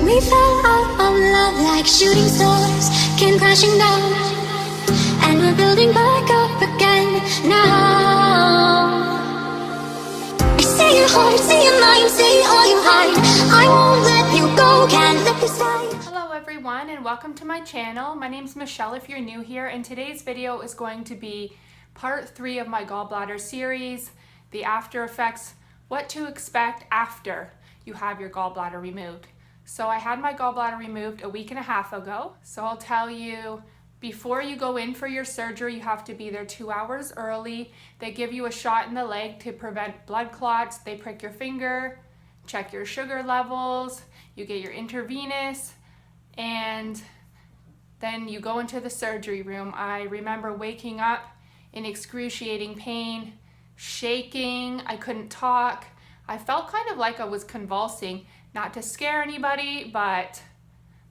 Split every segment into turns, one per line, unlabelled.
we fell out of love like shooting stars came crashing down, and we're building back up again now. Say your heart, say your mind, say all you hide. I won't let you go, can't let you slide.
Hello everyone and welcome to my channel. My name's Michelle if you're new here, and today's video is going to be part 3 of my gallbladder series, the after effects, what to expect after you have your gallbladder removed. So I had my gallbladder removed a week and a half ago. So I'll tell you, before you go in for your surgery, you have to be there 2 hours early. They give you a shot in the leg to prevent blood clots. They prick your finger, check your sugar levels, you get your intravenous, and then you go into the surgery room. I remember waking up in excruciating pain, shaking, I couldn't talk. I felt kind of like I was convulsing, not to scare anybody, but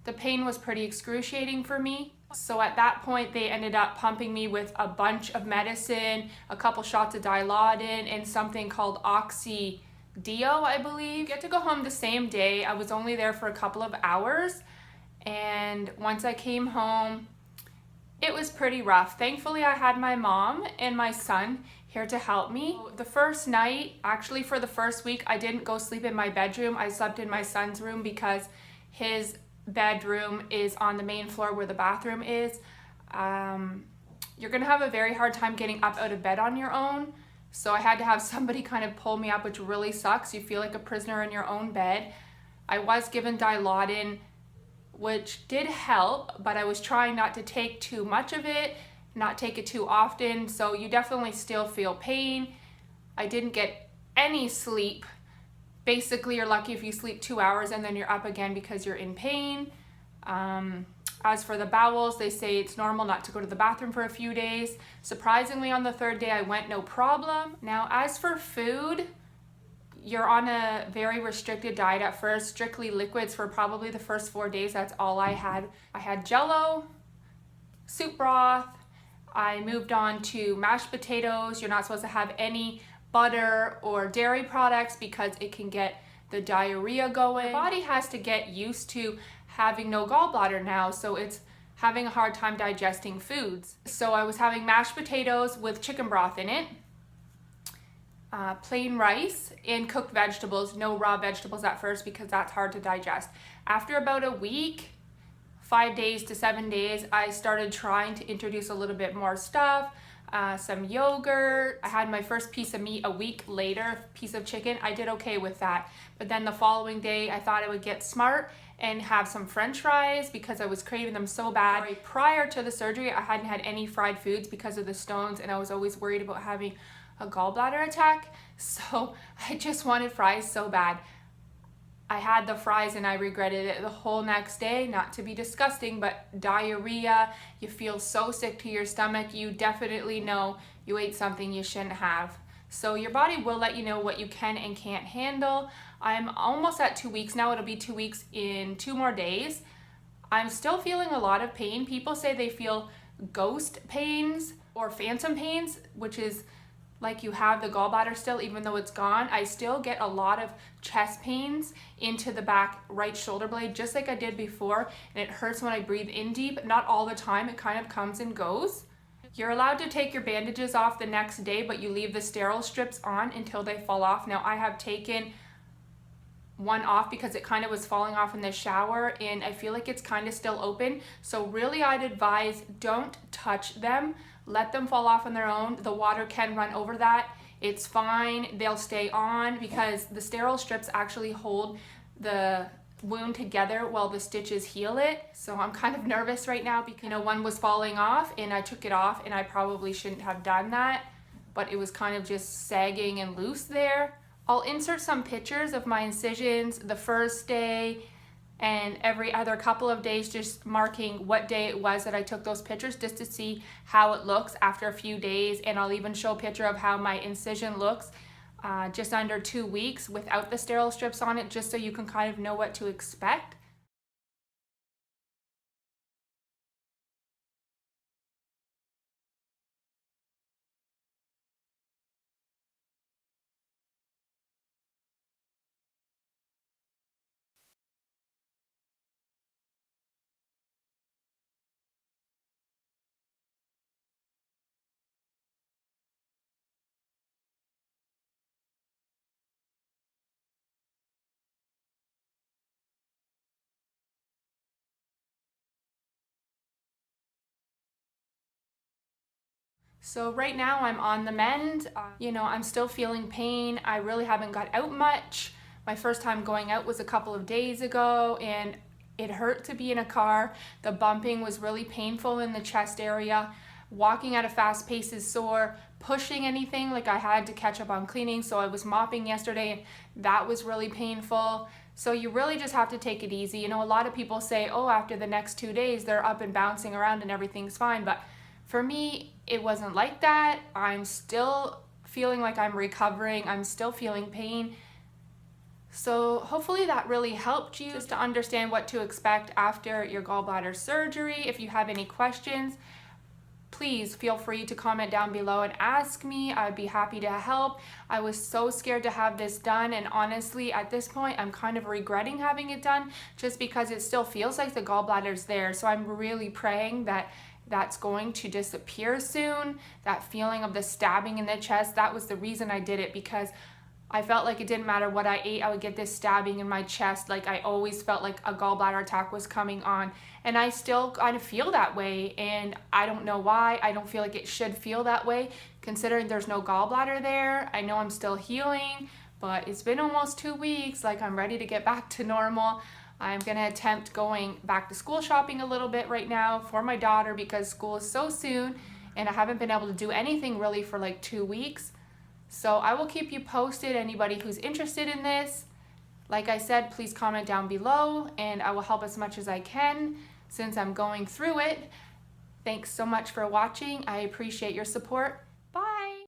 the pain was pretty excruciating for me. So at that point, they ended up pumping me with a bunch of medicine, a couple shots of Dilaudid, and something called Oxy Dio, I believe. I get to go home the same day. I was only there for a couple of hours, and once I came home, it was pretty rough. Thankfully, I had my mom and my son here to help me. The first night, actually for the first week, I didn't go sleep in my bedroom. I slept in my son's room because his bedroom is on the main floor where the bathroom is. You're gonna have a very hard time getting up out of bed on your own. So I had to have somebody kind of pull me up, which really sucks. You feel like a prisoner in your own bed. I was given Dilaudid, which did help, but I was trying not to take too much of it, not take it too often, so you definitely still feel pain. I didn't get any sleep. Basically, you're lucky if you sleep 2 hours and then you're up again because you're in pain. As for the bowels, they say it's normal not to go to the bathroom for a few days. Surprisingly, on the 3rd day, I went no problem. Now, as for food, you're on a very restricted diet at first, strictly liquids for probably the first 4 days. That's all I had. I had Jello, soup broth. I moved on to mashed potatoes. You're not supposed to have any butter or dairy products because it can get the diarrhea going. Your body has to get used to having no gallbladder now, so it's having a hard time digesting foods. So I was having mashed potatoes with chicken broth in it, plain rice, and cooked vegetables, no raw vegetables at first because that's hard to digest. After about a week, 5 days to 7 days, I started trying to introduce a little bit more stuff, some yogurt. I had my first piece of meat a week later, piece of chicken. I did okay with that. But then the following day, I thought I would get smart and have some French fries because I was craving them so bad. Prior to the surgery, I hadn't had any fried foods because of the stones, and I was always worried about having a gallbladder attack. So I just wanted fries so bad. I had the fries and I regretted it the whole next day. Not to be disgusting, but diarrhea, you feel so sick to your stomach. You definitely know you ate something you shouldn't have. So your body will let you know what you can and can't handle. I'm almost at 2 weeks now. It'll be 2 weeks in 2 more days. I'm still feeling a lot of pain. People say they feel ghost pains or phantom pains, which is like you have the gallbladder still even though it's gone. I still get a lot of chest pains into the back right shoulder blade, just like I did before, and it hurts when I breathe in deep. Not all the time, it kind of comes and goes. You're allowed to take your bandages off the next day, but you leave the sterile strips on until they fall off. Now I have taken one off because it kind of was falling off in the shower and I feel like it's kind of still open. So really I'd advise don't touch them. Let them fall off on their own. The water can run over that. It's fine. They'll stay on because the sterile strips actually hold the wound together while the stitches heal it. So I'm kind of nervous right now because, you know, one was falling off and I took it off and I probably shouldn't have done that, but it was kind of just sagging and loose there. I'll insert some pictures of my incisions the first day and every other couple of days, just marking what day it was that I took those pictures just to see how it looks after a few days. And I'll even show a picture of how my incision looks just under 2 weeks without the sterile strips on it, just so you can kind of know what to expect. So right now I'm on the mend. I'm still feeling pain. I really haven't got out much. My first time going out was a couple of days ago, and it hurt to be in a car. The bumping was really painful in the chest area. Walking at a fast pace is sore. Pushing anything, like I had to catch up on cleaning, so I was mopping yesterday, and that was really painful. So you really just have to take it easy. A lot of people say, oh, after the next 2 days, they're up and bouncing around and everything's fine. But for me, it wasn't like that. I'm still feeling like I'm recovering. I'm still feeling pain. So hopefully that really helped you just to understand what to expect after your gallbladder surgery. If you have any questions, please feel free to comment down below and ask me. I'd be happy to help. I was so scared to have this done, and honestly, at this point, I'm kind of regretting having it done just because it still feels like the gallbladder's there. So I'm really praying that that's going to disappear soon. That feeling of the stabbing in the chest, that was the reason I did it, because I felt like it didn't matter what I ate, I would get this stabbing in my chest. Like I always felt like a gallbladder attack was coming on. And I still kind of feel that way, and I don't know why. I don't feel like it should feel that way, considering there's no gallbladder there. I know I'm still healing, but it's been almost 2 weeks. Like I'm ready to get back to normal. I'm gonna attempt going back to school shopping a little bit right now for my daughter because school is so soon, and I haven't been able to do anything really for like 2 weeks. So I will keep you posted, anybody who's interested in this. Like I said, please comment down below and I will help as much as I can since I'm going through it. Thanks so much for watching. I appreciate your support.